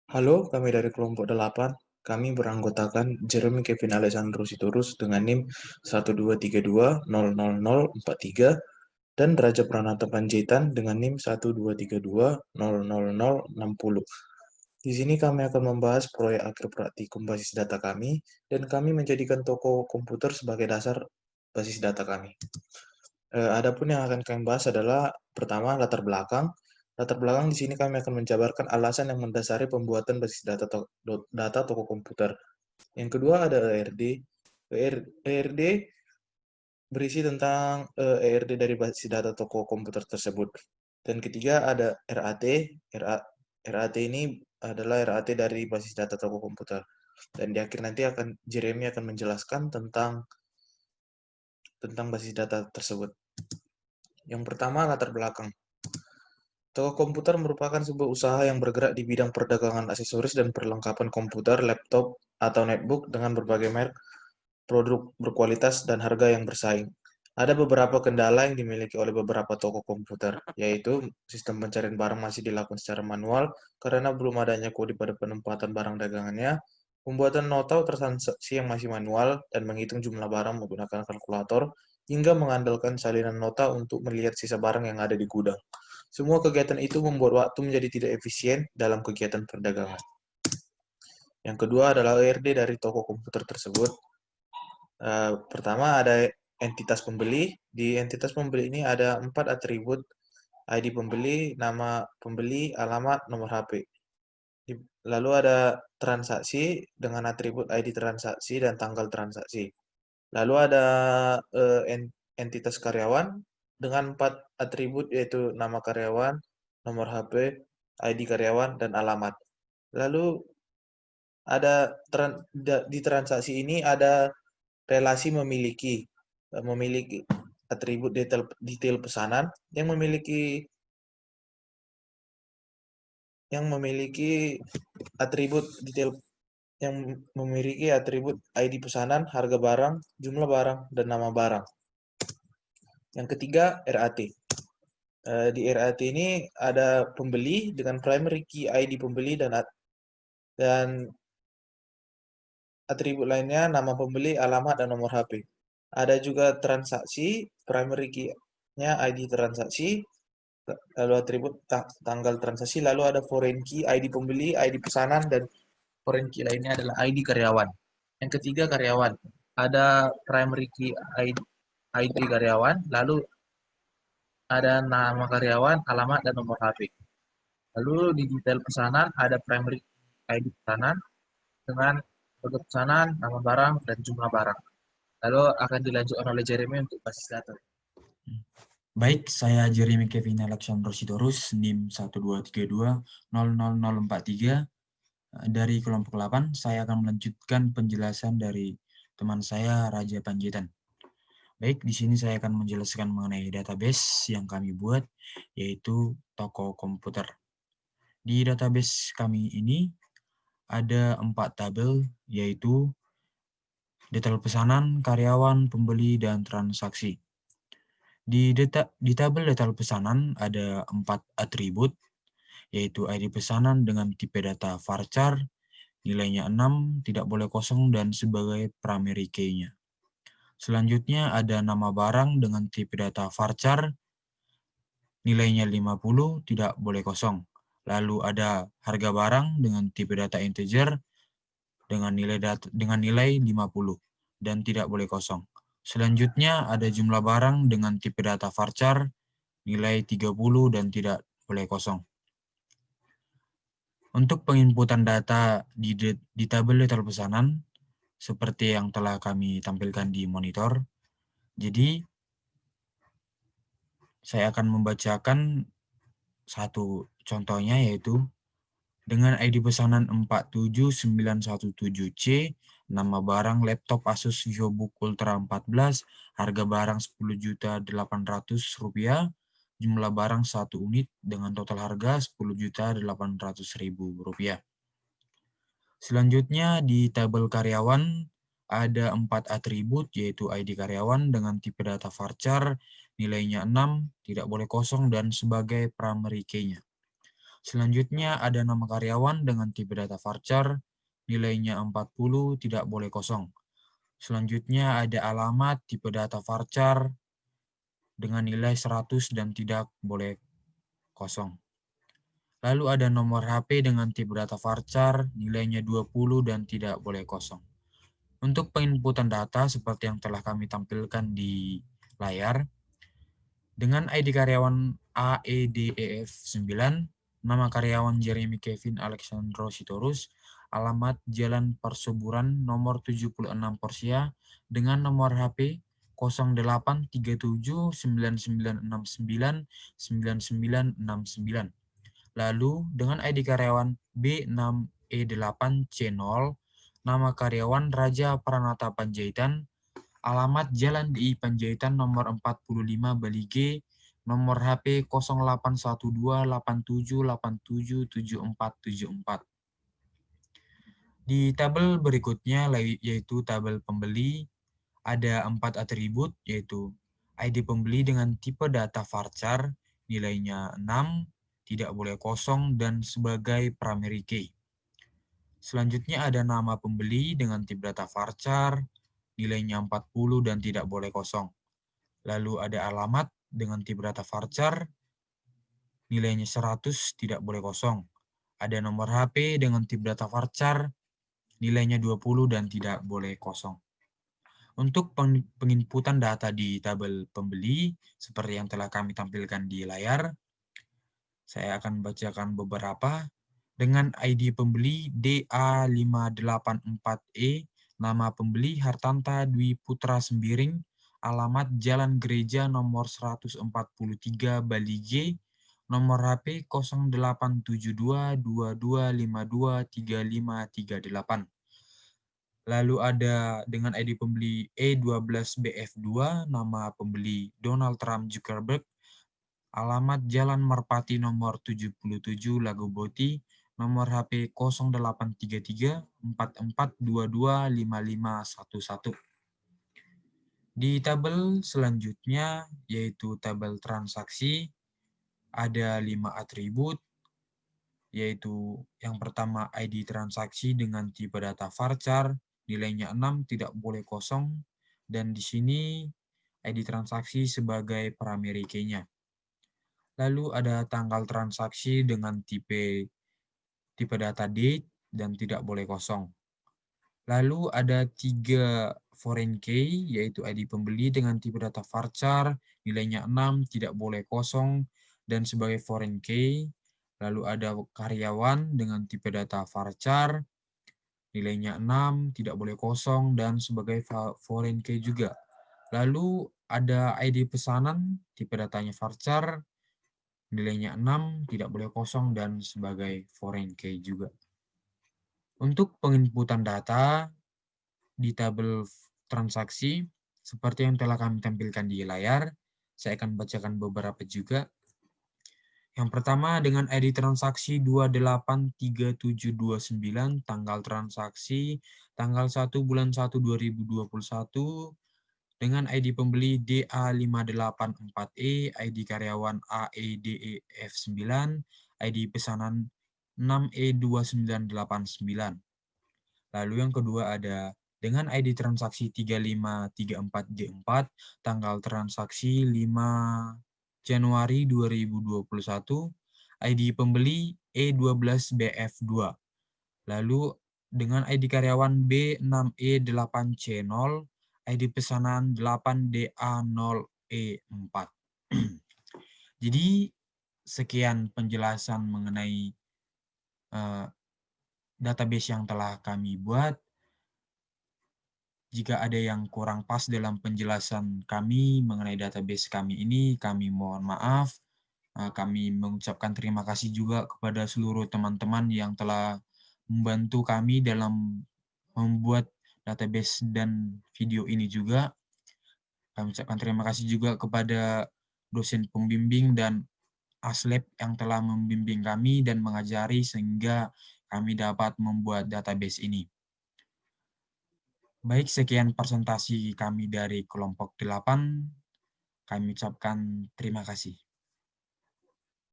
Halo, kami dari kelompok 8. Kami beranggotakan Jeremy Kevin Alessandro Sitorus dengan NIM 123200043 dan Raja Pranata Panjaitan dengan NIM 123200060. Di sini kami akan membahas proyek akhir praktikum basis data kami dan kami menjadikan toko komputer sebagai dasar basis data kami. Adapun yang akan kami bahas adalah pertama latar belakang. Latar belakang di sini kami akan menjabarkan alasan yang mendasari pembuatan basis data toko komputer. Yang kedua ada ERD. ERD berisi tentang ERD dari basis data toko komputer tersebut. Dan ketiga ada RAT. RAT ini adalah RAT dari basis data toko komputer. Dan di akhir nanti Jeremy akan menjelaskan tentang basis data tersebut. Yang pertama latar belakang. Toko komputer merupakan sebuah usaha yang bergerak di bidang perdagangan aksesoris dan perlengkapan komputer, laptop, atau netbook dengan berbagai merek, produk berkualitas, dan harga yang bersaing. Ada beberapa kendala yang dimiliki oleh beberapa toko komputer, yaitu sistem pencarian barang masih dilakukan secara manual karena belum adanya kode pada penempatan barang dagangannya, pembuatan nota transaksi yang masih manual, dan menghitung jumlah barang menggunakan kalkulator, hingga mengandalkan salinan nota untuk melihat sisa barang yang ada di gudang. Semua kegiatan itu membuat waktu menjadi tidak efisien dalam kegiatan perdagangan. Yang kedua adalah ERD dari toko komputer tersebut. Pertama ada entitas pembeli. Di entitas pembeli ini ada 4 atribut: ID pembeli, nama pembeli, alamat, nomor HP. Lalu ada transaksi dengan atribut ID transaksi dan tanggal transaksi. Lalu ada entitas karyawan dengan 4 atribut yaitu nama karyawan, nomor HP, ID karyawan, dan alamat. Lalu ada di transaksi ini ada relasi memiliki atribut detail pesanan yang memiliki atribut detail yang memiliki atribut ID pesanan, harga barang, jumlah barang, dan nama barang. Yang ketiga, RAT. Di RAT ini ada pembeli dengan primary key ID pembeli dan atribut lainnya nama pembeli, alamat, dan nomor HP. Ada juga transaksi, primary key-nya ID transaksi, lalu atribut tanggal transaksi, lalu ada foreign key ID pembeli, ID pesanan, dan foreign key lainnya adalah ID karyawan. Yang ketiga karyawan, ada primary key ID karyawan, lalu ada nama karyawan, alamat, dan nomor HP. Lalu di detail pesanan ada primary ID pesanan dengan kode pesanan, nama barang, dan jumlah barang. Lalu akan dilanjutkan oleh Jeremy untuk basis data. Baik, saya Jeremy Kevin Alexander Sitorus, NIM 123200043. Dari kelompok 8, saya akan melanjutkan penjelasan dari teman saya, Raja Panjaitan. Baik, di sini saya akan menjelaskan mengenai database yang kami buat, yaitu toko komputer. Di database kami ini ada 4 tabel, yaitu detail pesanan, karyawan, pembeli, dan transaksi. Di tabel detail pesanan ada 4 atribut, yaitu ID pesanan dengan tipe data varchar, nilainya 6, tidak boleh kosong, dan sebagai primary key-nya. Selanjutnya ada nama barang dengan tipe data varchar, nilainya 50, tidak boleh kosong. Lalu ada harga barang dengan tipe data integer dengan nilai 50 dan tidak boleh kosong. Selanjutnya ada jumlah barang dengan tipe data varchar, nilai 30 dan tidak boleh kosong. Untuk penginputan data di tabel detail pesanan, seperti yang telah kami tampilkan di monitor, jadi saya akan membacakan satu contohnya, yaitu dengan ID pesanan 47917C, nama barang laptop Asus VivoBook Ultra 14, harga barang Rp10.800.000, jumlah barang 1 unit dengan total harga Rp10.800.000. Selanjutnya di tabel karyawan ada 4 atribut, yaitu ID karyawan dengan tipe data varchar, nilainya 6, tidak boleh kosong, dan sebagai primary key-nya. Selanjutnya ada nama karyawan dengan tipe data varchar, nilainya 40, tidak boleh kosong. Selanjutnya ada alamat tipe data varchar dengan nilai 100 dan tidak boleh kosong. Lalu ada nomor HP dengan tipe data varchar, nilainya 20 dan tidak boleh kosong. Untuk penginputan data seperti yang telah kami tampilkan di layar, dengan ID karyawan AEDEF 9, nama karyawan Jeremy Kevin Alexandro Sitorus, alamat Jalan Persuburan nomor 76 Porsia dengan nomor HP 083799699999. Lalu dengan ID karyawan B6E8C0, nama karyawan Raja Pranata Panjaitan, alamat Jalan DI Panjaitan nomor 45 Bali G, nomor HP 081287877474. Di tabel berikutnya yaitu tabel pembeli, ada 4 atribut yaitu ID pembeli dengan tipe data varchar, nilainya 6, tidak boleh kosong, dan sebagai primary key. Selanjutnya ada nama pembeli dengan tipe data varchar, nilainya 40 dan tidak boleh kosong. Lalu ada alamat dengan tipe data varchar, nilainya 100, tidak boleh kosong. Ada nomor HP dengan tipe data varchar, nilainya 20 dan tidak boleh kosong. Untuk penginputan data di tabel pembeli, seperti yang telah kami tampilkan di layar, saya akan bacakan beberapa. Dengan ID pembeli DA584E, nama pembeli Hartanta Dwi Putra Sembiring, alamat Jalan Gereja nomor 143 Bali G, nomor HP 087222523538. Lalu ada dengan ID pembeli E12BF2, nama pembeli Donald Trump Zuckerberg, alamat Jalan Merpati nomor 77 Lagoboti, nomor HP 083344225511. Di tabel selanjutnya, yaitu tabel transaksi, ada 5 atribut, yaitu yang pertama ID transaksi dengan tipe data varchar, nilainya 6, tidak boleh kosong, dan di sini ID transaksi sebagai primary key-nya. Lalu ada tanggal transaksi dengan tipe data date dan tidak boleh kosong. Lalu ada 3 foreign key, yaitu ID pembeli dengan tipe data varchar, nilainya 6, tidak boleh kosong, dan sebagai foreign key. Lalu ada karyawan dengan tipe data varchar, nilainya 6, tidak boleh kosong, dan sebagai foreign key juga. Lalu ada ID pesanan, tipe datanya varchar, nilainya 6, tidak boleh kosong, dan sebagai foreign key juga. Untuk penginputan data di tabel transaksi, seperti yang telah kami tampilkan di layar, saya akan bacakan beberapa juga. Yang pertama dengan ID transaksi 283729, tanggal transaksi tanggal 1 bulan 1 2021, dengan ID pembeli DA584E, ID karyawan AEDEF9, ID pesanan 6E2989. Lalu yang kedua ada dengan ID transaksi 3534G4, tanggal transaksi 5 Januari 2021, ID pembeli E12BF2. Lalu dengan ID karyawan B6E8C0, ID pesanan 8DA0E4. Jadi sekian penjelasan mengenai database yang telah kami buat. Jika ada yang kurang pas dalam penjelasan kami mengenai database kami ini, kami mohon maaf. Kami mengucapkan terima kasih juga kepada seluruh teman-teman yang telah membantu kami dalam membuat database dan video ini juga. Kami ucapkan terima kasih juga kepada dosen pembimbing dan Aslab yang telah membimbing kami dan mengajari sehingga kami dapat membuat database ini. Baik, sekian presentasi kami dari kelompok 8. Kami ucapkan terima kasih.